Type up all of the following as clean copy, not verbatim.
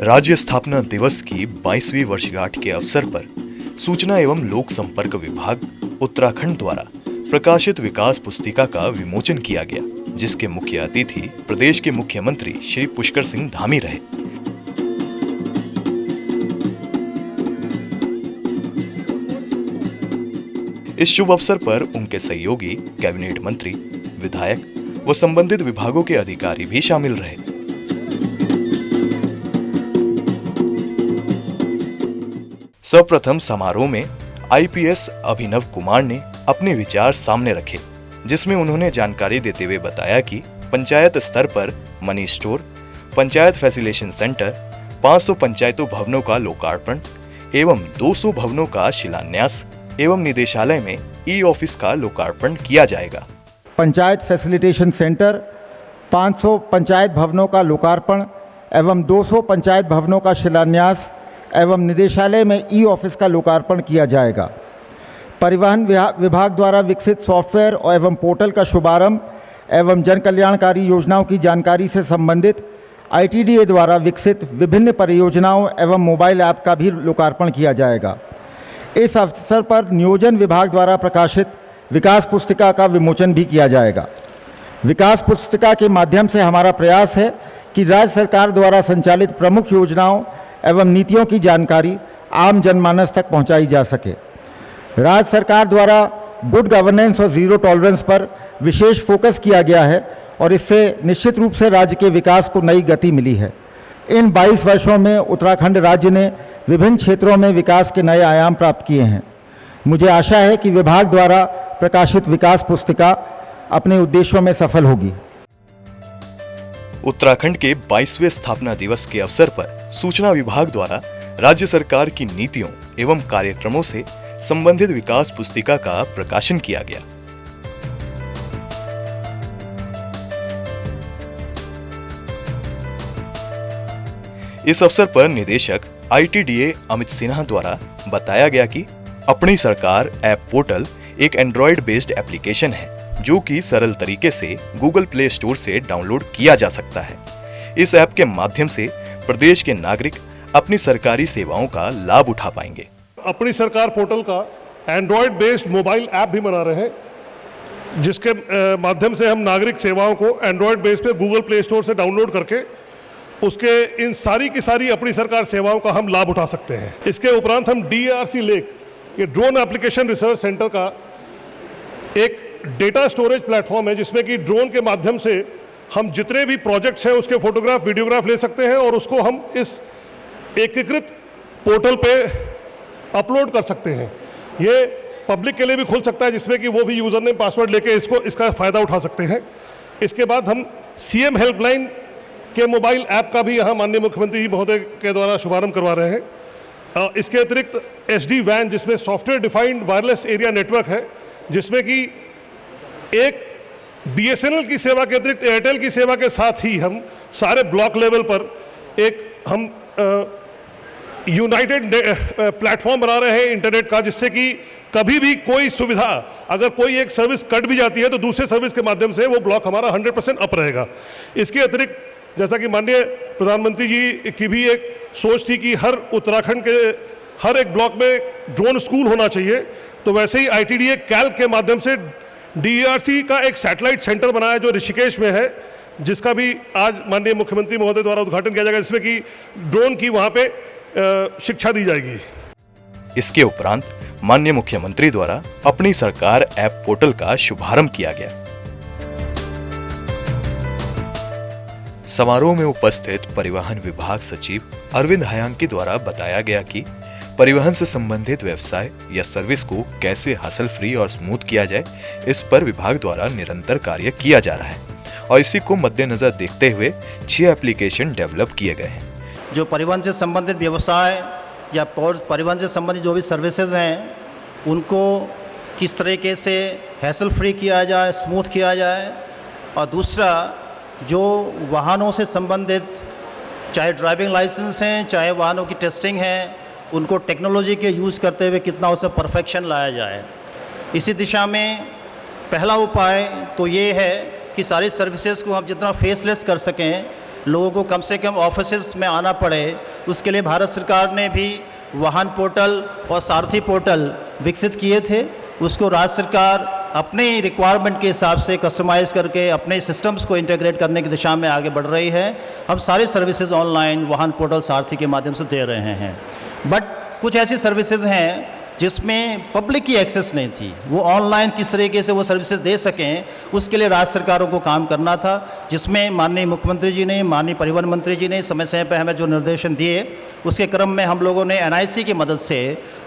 राज्य स्थापना दिवस की 22वीं वर्षगांठ के अवसर पर सूचना एवं लोक संपर्क विभाग उत्तराखंड द्वारा प्रकाशित विकास पुस्तिका का विमोचन किया गया, जिसके मुख्य अतिथि प्रदेश के मुख्यमंत्री श्री पुष्कर सिंह धामी रहे। इस शुभ अवसर पर उनके सहयोगी, कैबिनेट मंत्री, विधायक व संबंधित विभागों के अधिकारी भी शामिल रहे। सर्वप्रथम समारोह में आईपीएस अभिनव कुमार ने अपने विचार सामने रखे, जिसमें उन्होंने जानकारी देते हुए बताया कि पंचायत स्तर पर money store, panchayat facilitation centre, 500 पंचायतों भवनों का लोकार्पण एवं 200 भवनों का शिलान्यास एवं निदेशालय में ई ऑफिस का लोकार्पण किया जाएगा। पंचायत फैसिलिटेशन सेंटर, 500 पंचायत भवनों का लोकार्पण एवं 200 पंचायत भवनों का शिलान्यास एवं निदेशालय में ई ऑफिस का लोकार्पण किया जाएगा। परिवहन विभाग द्वारा विकसित सॉफ्टवेयर एवं पोर्टल का शुभारंभ एवं जन कल्याणकारी योजनाओं की जानकारी से संबंधित आईटीडीए द्वारा विकसित विभिन्न परियोजनाओं एवं मोबाइल ऐप का भी लोकार्पण किया जाएगा। इस अवसर पर नियोजन विभाग द्वारा प्रकाशित विकास पुस्तिका का विमोचन भी किया जाएगा। विकास पुस्तिका के माध्यम से हमारा प्रयास है कि राज्य सरकार द्वारा संचालित प्रमुख योजनाओं एवं नीतियों की जानकारी आम जनमानस तक पहुंचाई जा सके। राज्य सरकार द्वारा गुड गवर्नेंस और जीरो टॉलरेंस पर विशेष फोकस किया गया है और इससे निश्चित रूप से राज्य के विकास को नई गति मिली है। इन 22 वर्षों में उत्तराखंड राज्य ने विभिन्न क्षेत्रों में विकास के नए आयाम प्राप्त किए हैं। मुझे आशा है कि विभाग द्वारा प्रकाशित विकास पुस्तिका अपने उद्देश्यों में सफल होगी। उत्तराखंड के 22वें स्थापना दिवस के अवसर पर सूचना विभाग द्वारा राज्य सरकार की नीतियों एवं कार्यक्रमों से संबंधित विकास पुस्तिका का प्रकाशन किया गया। इस अवसर पर निदेशक आईटीडीए अमित सिन्हा द्वारा बताया गया कि अपनी सरकार ऐप पोर्टल एक एंड्रॉयड बेस्ड एप्लीकेशन है, जो कि सरल तरीके से गूगल प्ले स्टोर से डाउनलोड किया जा सकता है। इस ऐप के माध्यम से प्रदेश के नागरिक अपनी सरकारी सेवाओं का लाभ उठा पाएंगे। अपनी सरकार पोर्टल का एंड्रॉयड बेस्ड मोबाइल ऐप भी बना रहे हैं, जिसके माध्यम से हम नागरिक सेवाओं को एंड्रॉयड बेस पे गूगल प्ले स्टोर से डाउनलोड करके उसके इन सारी की सारी अपनी सरकार सेवाओं का हम लाभ उठा सकते हैं। इसके उपरांत हम DRC लेक, ये ड्रोन एप्लीकेशन रिसर्च सेंटर का एक डेटा स्टोरेज प्लेटफॉर्म है, जिसमें कि ड्रोन के माध्यम से हम जितने भी प्रोजेक्ट्स हैं उसके फोटोग्राफ, वीडियोग्राफ ले सकते हैं और उसको हम इस एकीकृत पोर्टल पे अपलोड कर सकते हैं। ये पब्लिक के लिए भी खुल सकता है, जिसमें कि वो भी यूज़र नेम पासवर्ड लेके इसका फ़ायदा उठा सकते हैं। इसके बाद हम CM हेल्पलाइन के मोबाइल ऐप का भी यहाँ माननीय मुख्यमंत्री जी महोदय के द्वारा शुभारंभ करवा रहे हैं। इसके अतिरिक्त SD WAN, जिसमें software defined wireless area network है, जिसमें कि एक BSNL की सेवा के अतिरिक्त एयरटेल की सेवा के साथ ही हम सारे ब्लॉक लेवल पर एक हम यूनाइटेड प्लेटफॉर्म बना रहे हैं इंटरनेट का, जिससे कि कभी भी कोई सुविधा, अगर कोई एक सर्विस कट भी जाती है तो दूसरे सर्विस के माध्यम से वो ब्लॉक हमारा 100% अप रहेगा। इसके अतिरिक्त जैसा कि माननीय प्रधानमंत्री जी की भी एक सोच थी कि हर उत्तराखंड के हर एक ब्लॉक में ड्रोन स्कूल होना चाहिए, तो वैसे ही ITDA कैल्क के माध्यम से DRC का एक सैटेलाइट सेंटर बनाया जो ऋषिकेश में है, जिसका भी आज माननीय मुख्यमंत्री महोदय द्वारा उद्घाटन किया जाएगा, जिसमें कि ड्रोन की वहाँ पे शिक्षा दी जाएगी। इसके उपरांत माननीय मुख्यमंत्री द्वारा अपनी सरकार ऐप पोर्टल का शुभारंभ किया गया। समारोह में उपस्थित परिवहन विभाग सचिव अरविंद हयांकी द्वारा बताया गया कि परिवहन से संबंधित व्यवसाय या सर्विस को कैसे हासिल फ्री और स्मूथ किया जाए, इस पर विभाग द्वारा निरंतर कार्य किया जा रहा है और इसी को मद्देनजर देखते हुए 6 एप्लीकेशन डेवलप किए गए हैं। जो परिवहन से संबंधित व्यवसाय या परिवहन से संबंधित जो भी सर्विसेज हैं, उनको किस तरीके से हैसल फ्री किया जाए, स्मूथ किया जाए, और दूसरा जो वाहनों से संबंधित चाहे ड्राइविंग लाइसेंस हैं, चाहे वाहनों की टेस्टिंग है, उनको टेक्नोलॉजी के यूज़ करते हुए कितना उसमें परफेक्शन लाया जाए। इसी दिशा में पहला उपाय तो ये है कि सारी सर्विसेज को हम जितना फेसलेस कर सकें, लोगों को कम से कम ऑफिसेज में आना पड़े, उसके लिए भारत सरकार ने भी वाहन पोर्टल और सारथी पोर्टल विकसित किए थे। उसको राज्य सरकार अपने रिक्वायरमेंट के हिसाब से कस्टमाइज़ करके अपने सिस्टम्स को इंटीग्रेट करने की दिशा में आगे बढ़ रही है। हम सारी सर्विसेज ऑनलाइन वाहन पोर्टल सारथी के माध्यम से दे रहे हैं। बट कुछ ऐसी सर्विसेज हैं जिसमें पब्लिक की एक्सेस नहीं थी, वो ऑनलाइन किस तरीके से वो सर्विसेज दे सकें, उसके लिए राज्य सरकारों को काम करना था, जिसमें माननीय मुख्यमंत्री जी ने, माननीय परिवहन मंत्री जी ने समय समय पर हमें जो निर्देशन दिए, उसके क्रम में हम लोगों ने NIC की मदद से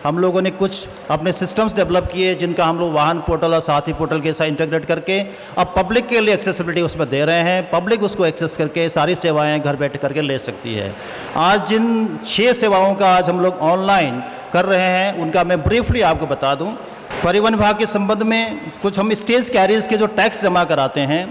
हम लोगों ने कुछ अपने सिस्टम्स डेवलप किए, जिनका हम लोग वाहन पोर्टल और साथी पोर्टल के साथ इंटीग्रेट करके अब पब्लिक के लिए एक्सेसिबिलिटी उसमें दे रहे हैं। पब्लिक उसको एक्सेस करके सारी सेवाएं घर बैठ करके ले सकती है। आज जिन 6 सेवाओं का आज हम लोग ऑनलाइन कर रहे हैं, उनका मैं ब्रीफली आपको बता दूं। परिवहन विभाग के संबंध में कुछ हम स्टेज कैरियर्स के जो टैक्स जमा कराते हैं,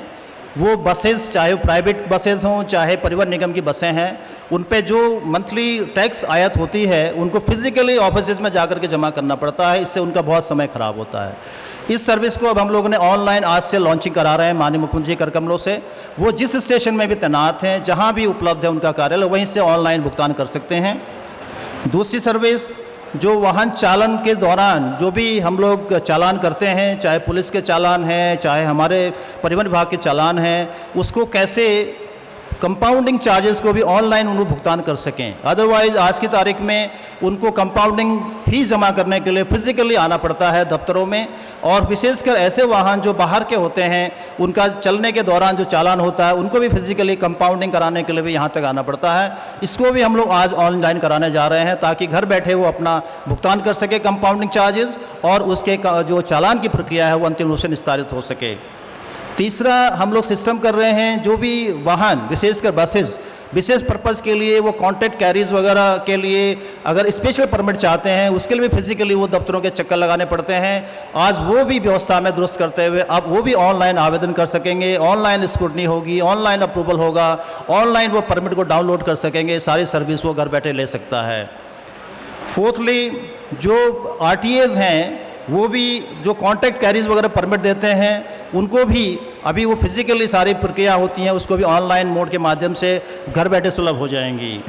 वो बसेस, चाहे प्राइवेट बसेस हों चाहे परिवहन निगम की बसें हैं, उन पे जो मंथली टैक्स आयत होती है उनको फिजिकली ऑफिसेज में जाकर के जमा करना पड़ता है। इससे उनका बहुत समय खराब होता है। इस सर्विस को अब हम लोगों ने ऑनलाइन आज से लॉन्चिंग करा रहे हैं माननीय मुख्यमंत्री कर कमलों से। वो जिस स्टेशन में भी तैनात हैं, जहाँ भी उपलब्ध है उनका कार्यालय, वहीं से ऑनलाइन भुगतान कर सकते हैं। दूसरी सर्विस, जो वाहन चालन के दौरान जो भी हम लोग चालान करते हैं, चाहे पुलिस के चालान हैं, चाहे हमारे परिवहन विभाग के चालान हैं, उसको कैसे कंपाउंडिंग चार्जेस को भी ऑनलाइन उनको भुगतान कर सकें। अदरवाइज आज की तारीख में उनको कंपाउंडिंग फीस जमा करने के लिए फिजिकली आना पड़ता है दफ्तरों में, और विशेषकर ऐसे वाहन जो बाहर के होते हैं, उनका चलने के दौरान जो चालान होता है उनको भी फिजिकली कंपाउंडिंग कराने के लिए भी यहाँ तक आना पड़ता है। इसको भी हम लोग आज ऑनलाइन कराने जा रहे हैं, ताकि घर बैठे वो अपना भुगतान कर सके कंपाउंडिंग चार्जेस, और उसके जो चालान की प्रक्रिया है वो अंतिम रूप से निस्तारित हो सके। तीसरा, हम लोग सिस्टम कर रहे हैं, जो भी वाहन विशेषकर बसेस विशेष पर्पज़ के लिए, वो कॉन्ट्रैक्ट कैरीज वगैरह के लिए अगर स्पेशल परमिट चाहते हैं, उसके लिए भी फिजिकली वो दफ्तरों के चक्कर लगाने पड़ते हैं। आज वो भी व्यवस्था में दुरुस्त करते हुए अब वो भी ऑनलाइन आवेदन कर सकेंगे, ऑनलाइन स्क्रूटनी होगी, ऑनलाइन अप्रूवल होगा, ऑनलाइन वो परमिट को डाउनलोड कर सकेंगे, सारी सर्विस वो घर बैठे ले सकता है। फोर्थली, जो RTAs हैं, वो भी जो कॉन्ट्रैक्ट कैरीज वगैरह परमिट देते हैं, उनको भी अभी वो फिजिकली सारी प्रक्रिया होती हैं, उसको भी ऑनलाइन मोड के माध्यम से घर बैठे सुलभ हो जाएंगी।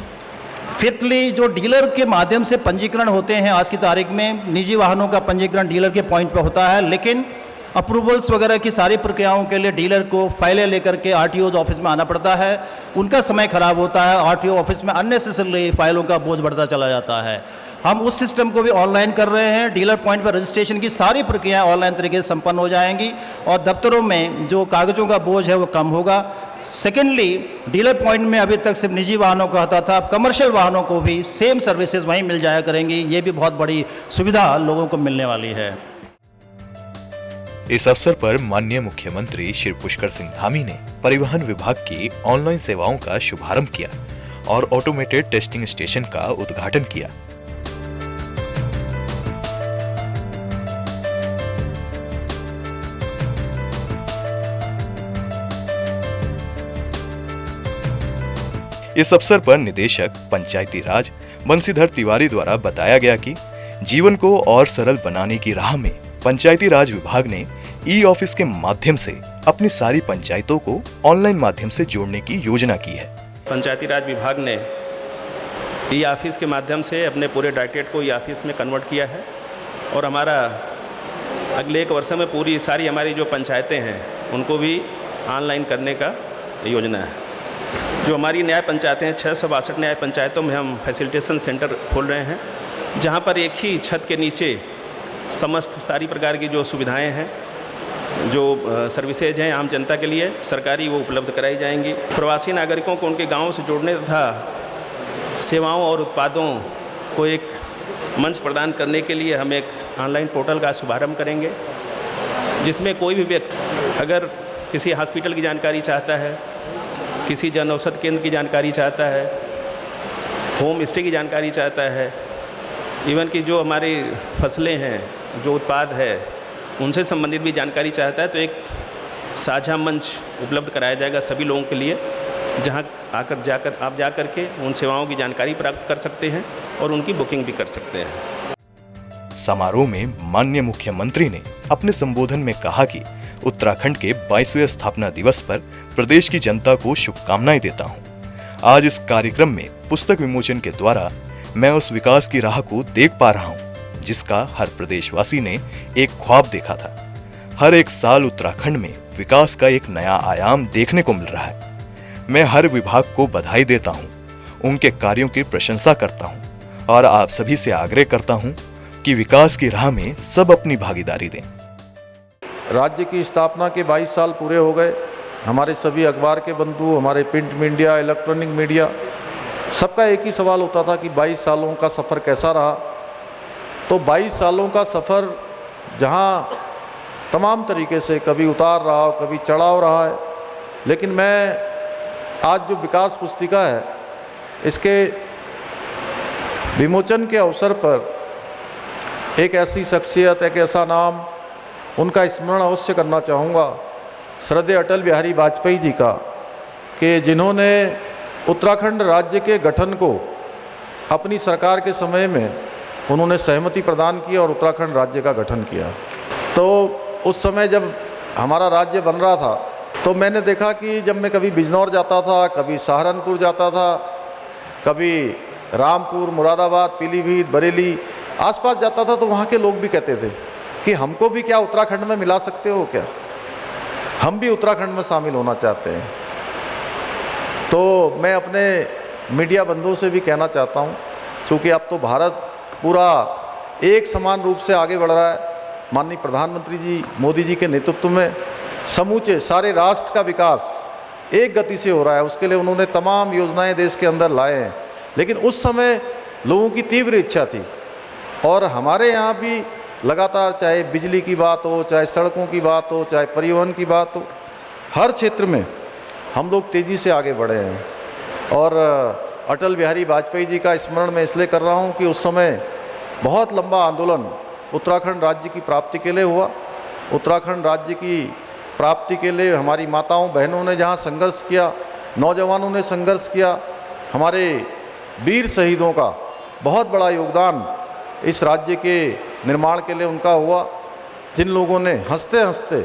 फिफ्थली, जो डीलर के माध्यम से पंजीकरण होते हैं, आज की तारीख में निजी वाहनों का पंजीकरण डीलर के पॉइंट पर होता है, लेकिन अप्रूवल्स वगैरह की सारी प्रक्रियाओं के लिए डीलर को फाइलें लेकर के RTOs ऑफिस में आना पड़ता है, उनका समय खराब होता है, RTO ऑफिस में अननेसेसरली फाइलों का बोझ बढ़ता चला जाता है। हम उस सिस्टम को भी ऑनलाइन कर रहे हैं। डीलर पॉइंट पर रजिस्ट्रेशन की सारी प्रक्रियाएं ऑनलाइन तरीके से संपन्न हो जाएंगी और दफ्तरों में जो कागज़ों का बोझ है वो कम होगा। सेकेंडली, डीलर पॉइंट में अभी तक सिर्फ निजी वाहनों का होता था, अब कमर्शियल वाहनों को भी सेम सर्विसेज वहीं मिल जाया करेंगी। ये भी बहुत बड़ी सुविधा लोगों को मिलने वाली है। इस अवसर पर माननीय मुख्यमंत्री श्री पुष्कर सिंह धामी ने परिवहन विभाग की ऑनलाइन सेवाओं का शुभारंभ किया और ऑटोमेटेड टेस्टिंग स्टेशन का उद्घाटन किया। इस अवसर पर निदेशक पंचायती राज बंसीधर तिवारी द्वारा बताया गया कि जीवन को और सरल बनाने की राह में पंचायती राज विभाग ने ई-ऑफिस के माध्यम से अपनी सारी पंचायतों को ऑनलाइन माध्यम से जोड़ने की योजना की है। पंचायती राज विभाग ने ई-ऑफिस के माध्यम से अपने पूरे डायरेक्टरेट को ई-ऑफिस में कन्वर्ट किया है और हमारा अगले 1 वर्ष में पूरी सारी हमारी जो पंचायतें हैं उनको भी ऑनलाइन करने का योजना है। जो हमारी न्याय पंचायतें हैं, 662 न्याय पंचायतों में हम फैसिलिटेशन सेंटर खोल रहे हैं, जहां पर एक ही छत के नीचे समस्त सारी प्रकार की जो सुविधाएं हैं, जो सर्विसेज हैं आम जनता के लिए सरकारी, वो उपलब्ध कराई जाएंगी। प्रवासी नागरिकों को उनके गाँव से जोड़ने तथा सेवाओं और उत्पादों को एक मंच प्रदान करने के लिए हम एक ऑनलाइन पोर्टल का शुभारंभ करेंगे, जिसमें कोई भी व्यक्ति अगर किसी हॉस्पिटल की जानकारी चाहता है, किसी जन औषधि केंद्र की जानकारी चाहता है, होम स्टे की जानकारी चाहता है, इवन कि जो हमारी फसलें हैं, जो उत्पाद है, उनसे संबंधित भी जानकारी चाहता है, तो एक साझा मंच उपलब्ध कराया जाएगा सभी लोगों के लिए, जहां आप जाकर के उन सेवाओं की जानकारी प्राप्त कर सकते हैं और उनकी बुकिंग भी कर सकते हैं। समारोह में माननीय मुख्यमंत्री ने अपने संबोधन में कहा कि उत्तराखंड के 22वें स्थापना दिवस पर प्रदेश की जनता को शुभकामनाएं देता हूं। आज इस कार्यक्रम में पुस्तक विमोचन के द्वारा मैं उस विकास की राह को देख पा रहा हूँ जिसका हर प्रदेशवासी ने एक ख्वाब देखा था। हर एक साल उत्तराखंड में विकास का एक नया आयाम देखने को मिल रहा है। मैं हर विभाग को बधाई देता हूँ, उनके कार्यों की प्रशंसा करता हूँ और आप सभी से आग्रह करता हूँ कि विकास की राह में सब अपनी भागीदारी दें। राज्य की स्थापना के 22 साल पूरे हो गए। हमारे सभी अखबार के बंधु, हमारे प्रिंट मीडिया, इलेक्ट्रॉनिक मीडिया, सबका एक ही सवाल होता था कि 22 सालों का सफ़र कैसा रहा। तो 22 सालों का सफ़र जहां तमाम तरीके से कभी उतार रहा, कभी चढ़ाव रहा है, लेकिन मैं आज जो विकास पुस्तिका है इसके विमोचन के अवसर पर एक ऐसी शख्सियत, एक ऐसा नाम, उनका स्मरण अवश्य करना चाहूँगा, श्रद्धेय अटल बिहारी वाजपेयी जी का, कि जिन्होंने उत्तराखंड राज्य के गठन को अपनी सरकार के समय में उन्होंने सहमति प्रदान की और उत्तराखंड राज्य का गठन किया। तो उस समय जब हमारा राज्य बन रहा था तो मैंने देखा कि जब मैं कभी बिजनौर जाता था, कभी सहारनपुर जाता था, कभी रामपुर, मुरादाबाद, पीलीभीत, बरेली आसपास जाता था, तो वहाँ के लोग भी कहते थे कि हमको भी क्या उत्तराखंड में मिला सकते हो क्या, हम भी उत्तराखंड में शामिल होना चाहते हैं। तो मैं अपने मीडिया बंधुओं से भी कहना चाहता हूँ, क्योंकि अब तो भारत पूरा एक समान रूप से आगे बढ़ रहा है। माननीय प्रधानमंत्री जी मोदी जी के नेतृत्व में समूचे सारे राष्ट्र का विकास एक गति से हो रहा है। उसके लिए उन्होंने तमाम योजनाएं देश के अंदर लाए हैं, लेकिन उस समय लोगों की तीव्र इच्छा थी और हमारे यहाँ भी लगातार, चाहे बिजली की बात हो, चाहे सड़कों की बात हो, चाहे परिवहन की बात हो, हर क्षेत्र में हम लोग तेज़ी से आगे बढ़े हैं। और अटल बिहारी वाजपेयी जी का स्मरण मैं इसलिए कर रहा हूँ कि उस समय बहुत लंबा आंदोलन उत्तराखंड राज्य की प्राप्ति के लिए हुआ। उत्तराखंड राज्य की प्राप्ति के लिए हमारी माताओं बहनों ने जहाँ संघर्ष किया, नौजवानों ने संघर्ष किया, हमारे वीर शहीदों का बहुत बड़ा योगदान इस राज्य के निर्माण के लिए उनका हुआ। जिन लोगों ने हंसते हंसते,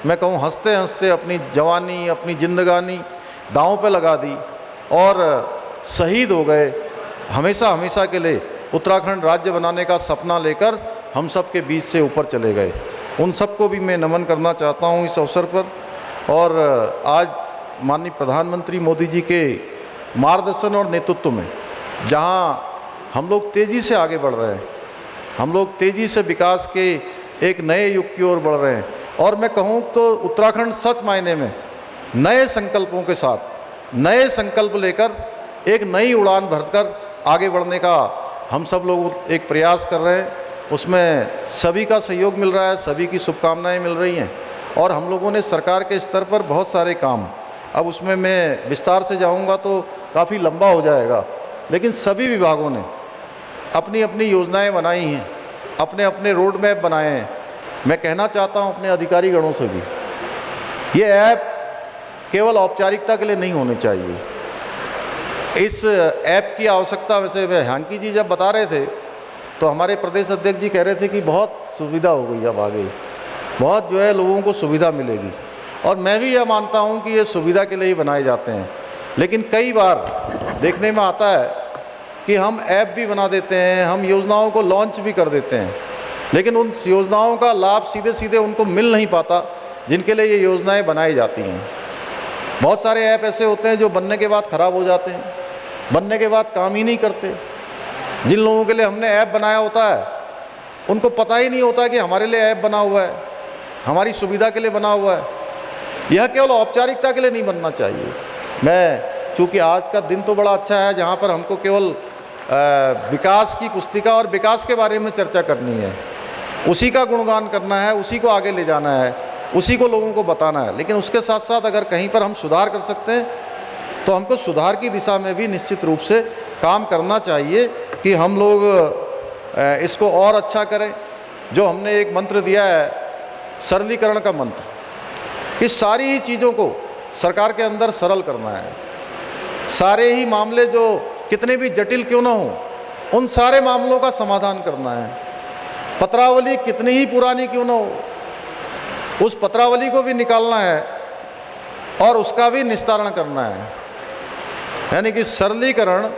मैं कहूँ हंसते हंसते अपनी जवानी, अपनी जिंदगानी दांव पे लगा दी और शहीद हो गए, हमेशा हमेशा के लिए उत्तराखंड राज्य बनाने का सपना लेकर हम सब के बीच से ऊपर चले गए। उन सबको भी मैं नमन करना चाहता हूँ इस अवसर पर। और आज माननीय प्रधानमंत्री मोदी जी के मार्गदर्शन और नेतृत्व में जहाँ हम लोग तेज़ी से आगे बढ़ रहे हैं, हम लोग तेज़ी से विकास के एक नए युग की ओर बढ़ रहे हैं। और मैं कहूँ तो उत्तराखंड सच मायने में नए संकल्पों के साथ, नए संकल्प लेकर एक नई उड़ान भरकर आगे बढ़ने का हम सब लोग एक प्रयास कर रहे हैं। उसमें सभी का सहयोग मिल रहा है, सभी की शुभकामनाएं मिल रही हैं और हम लोगों ने सरकार के स्तर पर बहुत सारे काम, अब उसमें मैं विस्तार से जाऊंगा तो काफ़ी लंबा हो जाएगा, लेकिन सभी विभागों ने अपनी अपनी योजनाएं बनाई हैं, अपने अपने रोड मैप बनाए हैं। मैं कहना चाहता हूं अपने अधिकारी गणों से भी, ये ऐप केवल औपचारिकता के लिए नहीं होनी चाहिए। इस ऐप की आवश्यकता, वैसे हांकी जी जब बता रहे थे तो हमारे प्रदेश अध्यक्ष जी कह रहे थे कि बहुत सुविधा हो गई, अब आगे बहुत जो है लोगों को सुविधा मिलेगी, और मैं भी यह मानता हूं कि ये सुविधा के लिए ही बनाए जाते हैं। लेकिन कई बार देखने में आता है कि हम ऐप भी बना देते हैं, हम योजनाओं को लॉन्च भी कर देते हैं, लेकिन उन योजनाओं का लाभ सीधे सीधे उनको मिल नहीं पाता जिनके लिए ये योजनाएं बनाई जाती हैं। बहुत सारे ऐप ऐसे होते हैं जो बनने के बाद ख़राब हो जाते हैं, बनने के बाद काम ही नहीं करते। जिन लोगों के लिए हमने ऐप बनाया होता है उनको पता ही नहीं होता कि हमारे लिए ऐप बना हुआ है, हमारी सुविधा के लिए बना हुआ है। यह केवल औपचारिकता के लिए नहीं बनना चाहिए। मैं चूँकि आज का दिन तो बड़ा अच्छा है जहाँ पर हमको केवल विकास की पुस्तिका और विकास के बारे में चर्चा करनी है, उसी का गुणगान करना है, उसी को आगे ले जाना है, उसी को लोगों को बताना है। लेकिन उसके साथ साथ अगर कहीं पर हम सुधार कर सकते हैं तो हमको सुधार की दिशा में भी निश्चित रूप से काम करना चाहिए कि हम लोग इसको और अच्छा करें। जो हमने एक मंत्र दिया है सरलीकरण का मंत्र, कि सारी ही चीज़ों को सरकार के अंदर सरल करना है। सारे ही मामले जो कितने भी जटिल क्यों ना हो, उन सारे मामलों का समाधान करना है। पत्रावली कितनी ही पुरानी क्यों ना हो, उस पत्रावली को भी निकालना है और उसका भी निस्तारण करना है। यानी कि सरलीकरण,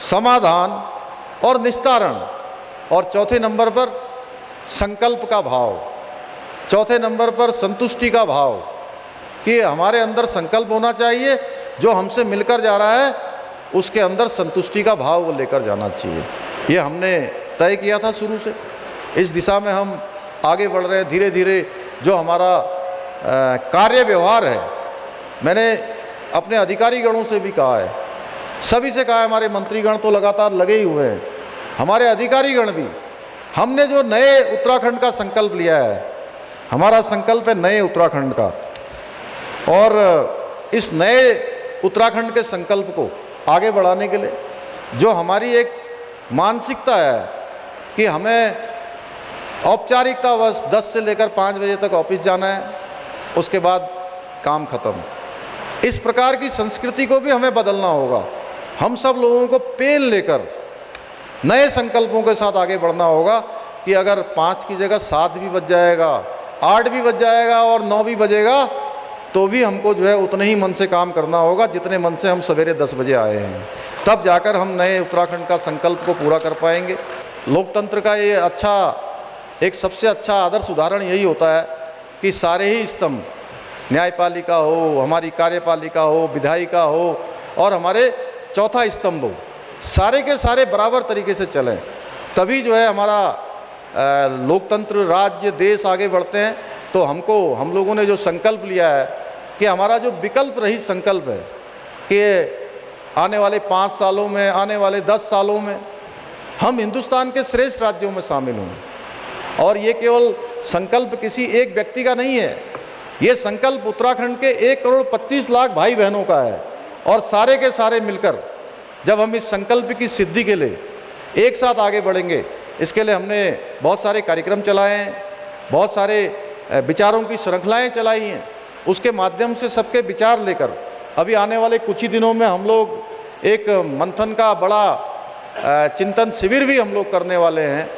समाधान और निस्तारण। और चौथे नंबर पर संकल्प का भाव, चौथे नंबर पर संतुष्टि का भाव, कि हमारे अंदर संकल्प होना चाहिए, जो हमसे मिलकर जा रहा है उसके अंदर संतुष्टि का भाव वो लेकर जाना चाहिए। ये हमने तय किया था शुरू से, इस दिशा में हम आगे बढ़ रहे हैं धीरे धीरे। जो हमारा कार्य व्यवहार है, मैंने अपने अधिकारीगणों से भी कहा है, सभी से कहा है, हमारे मंत्रीगण तो लगातार लगे ही हुए हैं, हमारे अधिकारीगण भी। हमने जो नए उत्तराखंड का संकल्प लिया है, हमारा संकल्प है नए उत्तराखंड का, और इस नए उत्तराखंड के संकल्प को आगे बढ़ाने के लिए जो हमारी एक मानसिकता है कि हमें औपचारिकता बस 10 से लेकर 5 बजे तक ऑफिस जाना है, उसके बाद काम खत्म, इस प्रकार की संस्कृति को भी हमें बदलना होगा। हम सब लोगों को पेन लेकर नए संकल्पों के साथ आगे बढ़ना होगा कि अगर 5 की जगह 7 भी बज जाएगा, 8 भी बज जाएगा और 9 भी बजेगा, तो भी हमको जो है उतने ही मन से काम करना होगा जितने मन से हम सवेरे 10 बजे आए हैं। तब जाकर हम नए उत्तराखंड का संकल्प को पूरा कर पाएंगे। लोकतंत्र का ये एक सबसे अच्छा आदर्श उदाहरण यही होता है कि सारे ही स्तंभ, न्यायपालिका हो, हमारी कार्यपालिका हो, विधायिका हो और हमारे चौथा स्तंभ हो, सारे के सारे बराबर तरीके से चलें, तभी जो है हमारा लोकतंत्र, राज्य, देश आगे बढ़ते हैं। तो हम लोगों ने जो संकल्प लिया है कि हमारा जो विकल्प रहित संकल्प है कि आने वाले 5 सालों में, आने वाले 10 सालों में हम हिंदुस्तान के श्रेष्ठ राज्यों में शामिल हों। और ये केवल संकल्प किसी एक व्यक्ति का नहीं है, ये संकल्प उत्तराखंड के 1,25,00,000 भाई बहनों का है। और सारे के सारे मिलकर जब हम इस संकल्प की सिद्धि के लिए एक साथ आगे बढ़ेंगे, इसके लिए हमने बहुत सारे कार्यक्रम चलाए हैं, बहुत सारे विचारों की श्रृंखलाएँ चलाई हैं, उसके माध्यम से सबके विचार लेकर अभी आने वाले कुछ ही दिनों में हम लोग एक मंथन का बड़ा चिंतन शिविर भी हम लोग करने वाले हैं,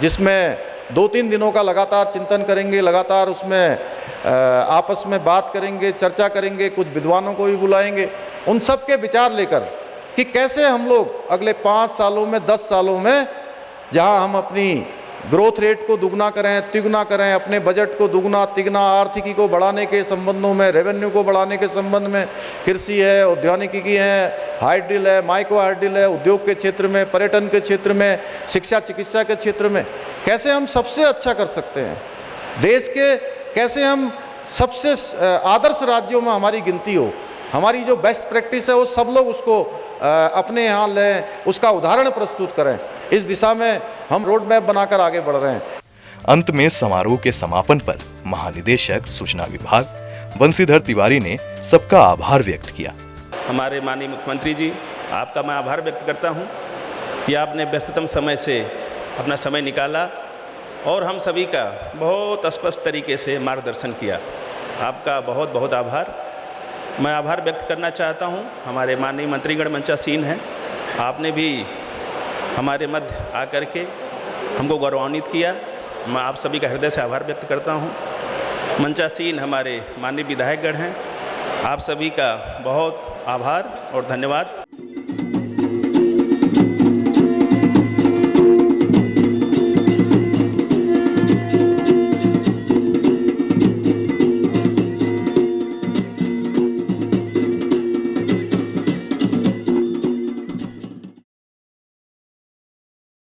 जिसमें 2-3 दिनों का लगातार चिंतन करेंगे, लगातार उसमें आपस में बात करेंगे, चर्चा करेंगे, कुछ विद्वानों को भी बुलाएंगे, उन सब के विचार लेकर कि कैसे हम लोग अगले 5 सालों में, 10 सालों में, जहां हम अपनी ग्रोथ रेट को दुगना करें, तिगुना करें, अपने बजट को दुगना तिगुना, आर्थिकी को बढ़ाने के संबंधों में, रेवेन्यू को बढ़ाने के संबंध में, कृषि है, औद्यानिकी है, हाइड्रिल है, माइक्रो हाइड्रिल है, उद्योग के क्षेत्र में, पर्यटन के क्षेत्र में, शिक्षा चिकित्सा के क्षेत्र में कैसे हम सबसे अच्छा कर सकते हैं, देश के कैसे हम सबसे आदर्श राज्यों में हमारी गिनती हो, हमारी जो बेस्ट प्रैक्टिस है वो सब लोग उसको अपने यहाँ लें, उसका उदाहरण प्रस्तुत करें। इस दिशा में हम रोड मैप बनाकर आगे बढ़ रहे हैं। अंत में समारोह के समापन पर महानिदेशक सूचना विभाग बंशीधर तिवारी ने सबका आभार व्यक्त किया। हमारे माननीय मुख्यमंत्री जी, आपका मैं आभार व्यक्त करता हूं कि आपने व्यस्ततम समय से अपना समय निकाला और हम सभी का बहुत स्पष्ट तरीके से मार्गदर्शन किया। आपका बहुत बहुत आभार। मैं आभार व्यक्त करना चाहता हूं हमारे माननीय मंत्रीगण मंचासीन हैं, आपने भी हमारे मध्य आकर के हमको गौरवान्वित किया। मैं आप सभी का हृदय से आभार व्यक्त करता हूं। मंचासीन हमारे माननीय विधायकगण हैं, आप सभी का बहुत आभार और धन्यवाद।